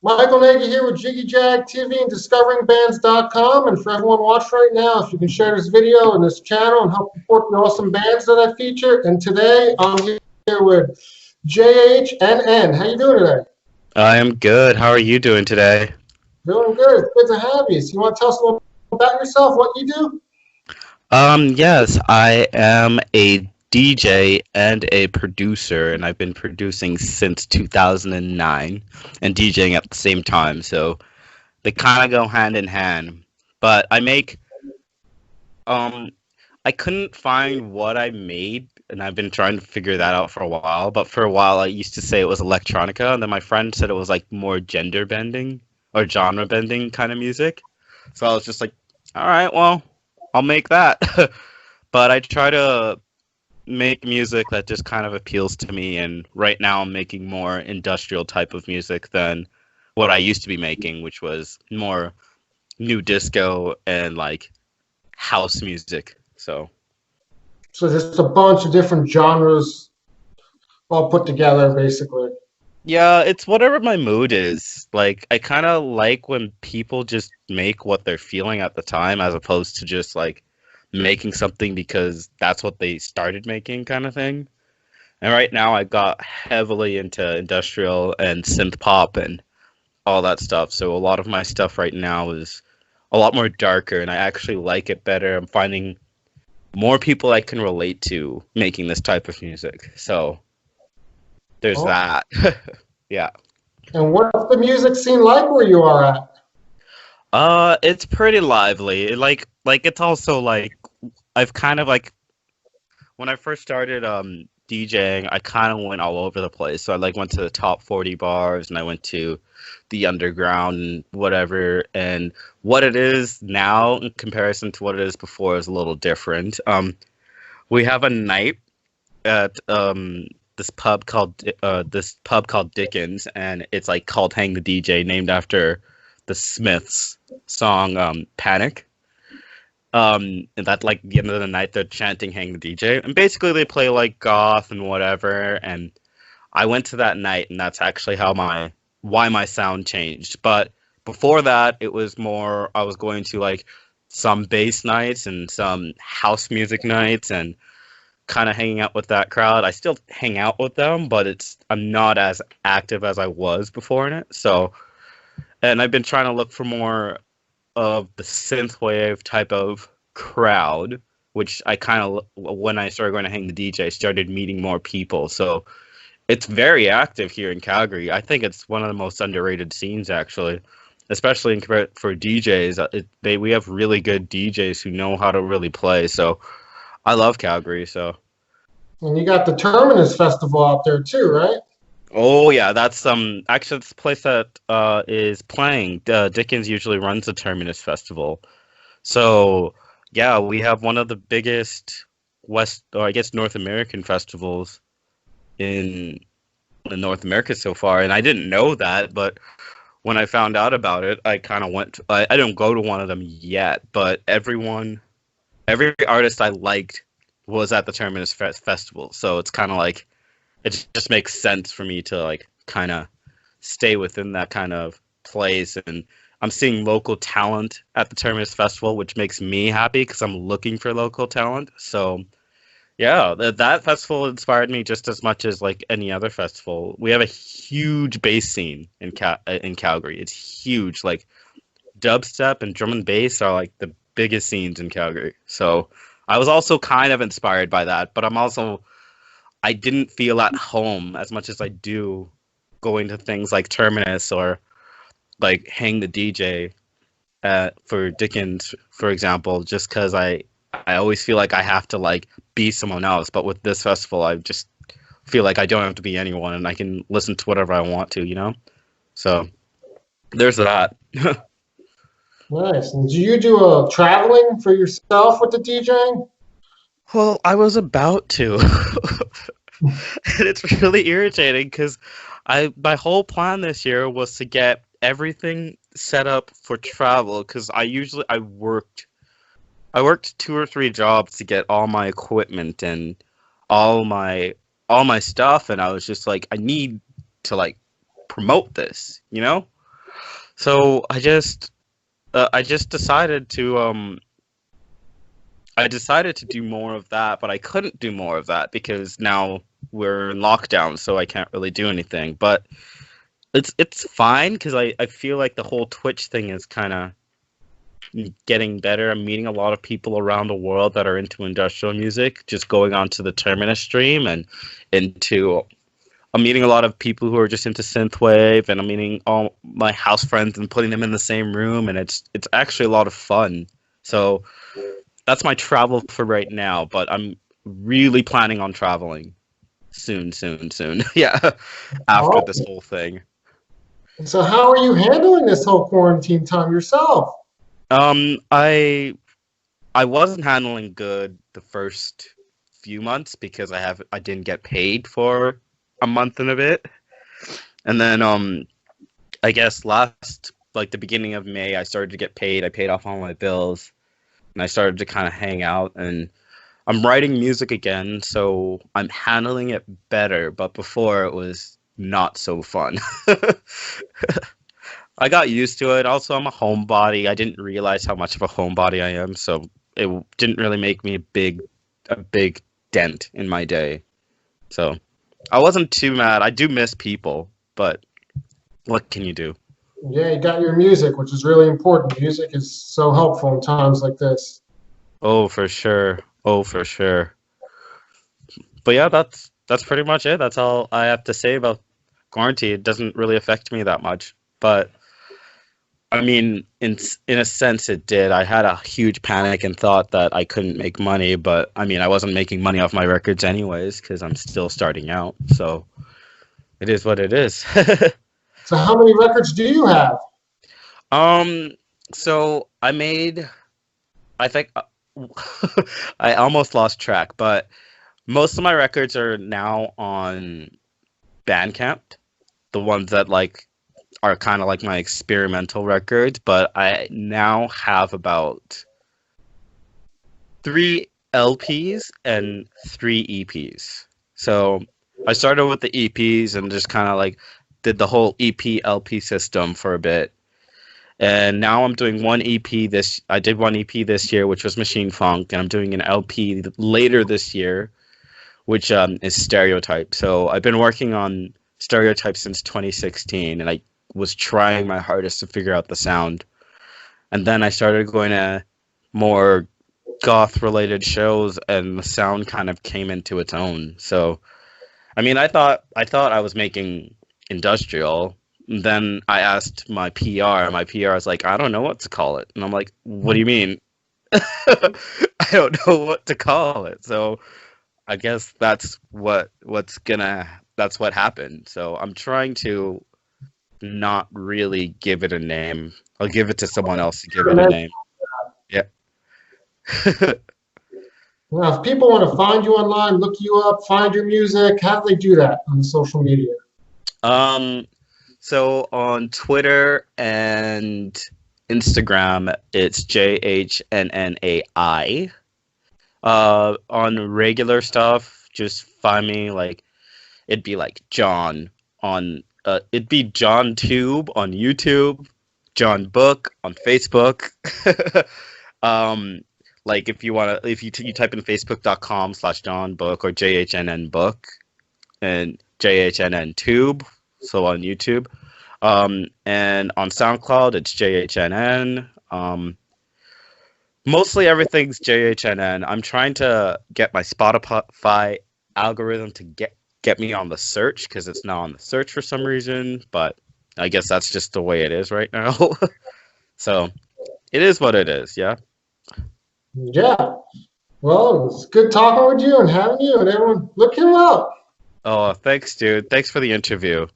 Michael Nagy here with Jiggy Jag TV and DiscoveringBands.com. And for everyone watching right now, if you can share this video and this channel and help support the awesome bands that I feature. And today I'm here with JHNN. How you doing today? I am good. How are you doing today? Doing good. It's good to have you. So you want to tell us a little about yourself, what you do? Yes, I am a DJ and a producer, and I've been producing since 2009 and DJing at the same time, so they kind of go hand in hand. But um, I couldn't find what I made, and I've been trying to figure that out for a while. But for a while, I used to say it was electronica, and then my friend said it was like more gender bending or genre bending kind of music. So I was just like, all right, well, I'll make that. But I try to make music that just kind of appeals to me, and right now I'm making more industrial type of music than what I used to be making, which was more new disco and like house music. So just a bunch of different genres all put together, basically. Yeah, it's whatever my mood is. Like, I kind of like when people just make what they're feeling at the time as opposed to just like making something because that's what they started making kind of thing. And right now I got heavily into industrial and synth pop and all that stuff. So a lot of my stuff right now is a lot more darker and I actually like it better. I'm finding more people I can relate to making this type of music. So there's Oh. that. Yeah. And what's the music scene like where you are at? It's pretty lively. Like it's also like I've kind of like when I first started DJing, I kind of went all over the place. So I like went to the top 40 bars and I went to the underground and whatever. And what it is now in comparison to what it is before is a little different. We have a night at this pub called Dickens, and it's like called Hang the DJ, named after the Smiths song Panic. And that like the end of the night they're chanting Hang the DJ, and basically they play like goth and whatever. And I went to that night, and that's actually why my sound changed. But before that, it was more I was going to like some bass nights and some house music nights and kind of hanging out with that crowd. I still hang out with them, but I'm not as active as I was before in it. So, and I've been trying to look for more of the synthwave type of crowd, which I kind of when I started going to hang the DJ, I started meeting more people. So it's very active here in Calgary. I think it's one of the most underrated scenes actually, especially for DJs. We have really good DJs who know how to really play. So I love Calgary. So. And you got the Terminus Festival out there too, right? Oh yeah, that's actually it's the place that is playing. Dickens usually runs the Terminus Festival. So yeah, we have one of the biggest West or I guess North American festivals in North America so far, and I didn't know that, but when I found out about it, I kind of went. I didn't go to one of them yet, but every artist I liked was at the Terminus Festival, so it's kind of like it just makes sense for me to like kind of stay within that kind of place. And I'm seeing local talent at the Terminus Festival, which makes me happy because I'm looking for local talent. So yeah, that festival inspired me just as much as like any other festival. We have a huge bass scene in Calgary. It's huge. Like dubstep and drum and bass are like the biggest scenes in Calgary. So I was also kind of inspired by that, but I didn't feel at home as much as I do going to things like Terminus or like Hang the DJ for Dickens, for example, just because I always feel like I have to like be someone else. But with this festival, I just feel like I don't have to be anyone and I can listen to whatever I want to, you know? So there's that. Nice. And do you do traveling for yourself with the DJing? Well, I was about to. And it's really irritating because my whole plan this year was to get everything set up for travel because I worked 2 or 3 jobs to get all my equipment and all my stuff, and I was just like I need to like promote this, you know? So I just decided to do more of that, but I couldn't do more of that because now we're in lockdown, so I can't really do anything. But it's fine because I feel like the whole Twitch thing is kind of getting better. I'm meeting a lot of people around the world that are into industrial music, just going onto the Terminus stream and into. I'm meeting a lot of people who are just into synthwave, and I'm meeting all my house friends and putting them in the same room, and it's actually a lot of fun. So that's my travel for right now, but I'm really planning on traveling soon. Yeah, after this Awesome. whole thing. So how are you handling this whole quarantine time yourself? I wasn't handling good the first few months because I didn't get paid for a month and a bit. And then I guess last like the beginning of May I started to get paid. I paid off all my bills and I started to kind of hang out, and I'm writing music again, so I'm handling it better, but before it was not so fun. I got used to it. Also, I'm a homebody. I didn't realize how much of a homebody I am, so it didn't really make me a big dent in my day. So I wasn't too mad. I do miss people, but what can you do? Yeah, you got your music, which is really important. Music is so helpful in times like this. Oh, for sure. Oh, for sure. But yeah, that's pretty much it. That's all I have to say about quarantine. It doesn't really affect me that much, but I mean, in a sense, it did. I had a huge panic and thought that I couldn't make money, but I mean, I wasn't making money off my records anyways because I'm still starting out. So it is what it is. So how many records do you have? um, so I made, I think, I almost lost track, but most of my records are now on Bandcamp, the ones that like are kind of like my experimental records, but I now have about 3 LPs and 3 EPs. So I started with the EPs and just kind of like did the whole EP LP system for a bit. And now I'm doing one EP this I did one EP this year, which was Machine Funk, and I'm doing an LP later this year, which is Stereotype. So I've been working on Stereotype since 2016, and I was trying my hardest to figure out the sound. And then I started going to more goth related shows, and the sound kind of came into its own. So I mean, I thought I was making industrial. Then I asked my PR. My PR is like, I don't know what to call it, and I'm like, what do you mean? I don't know what to call it. So I guess that's what happened. So I'm trying to not really give it a name. I'll give it to someone else to give it a name. Yeah. Now, if people want to find you online, look you up, find your music, how do they do that on the social media? Um, so on Twitter and Instagram, it's JHNNAI. On regular stuff, just find me like it'd be like John on it'd be John Tube on YouTube, John Book on Facebook. um like if you want to you type in facebook.com/John Book or JHNN Book and JHNN Tube, so on YouTube. And on SoundCloud it's JHNN. Mostly everything's JHNN. I'm trying to get my Spotify algorithm to get me on the search because it's not on the search for some reason, but I guess that's just the way it is right now. So it is what it is, yeah. Yeah. Well, it's good talking with you and having you, and everyone look him up. Oh, thanks, dude. Thanks for the interview.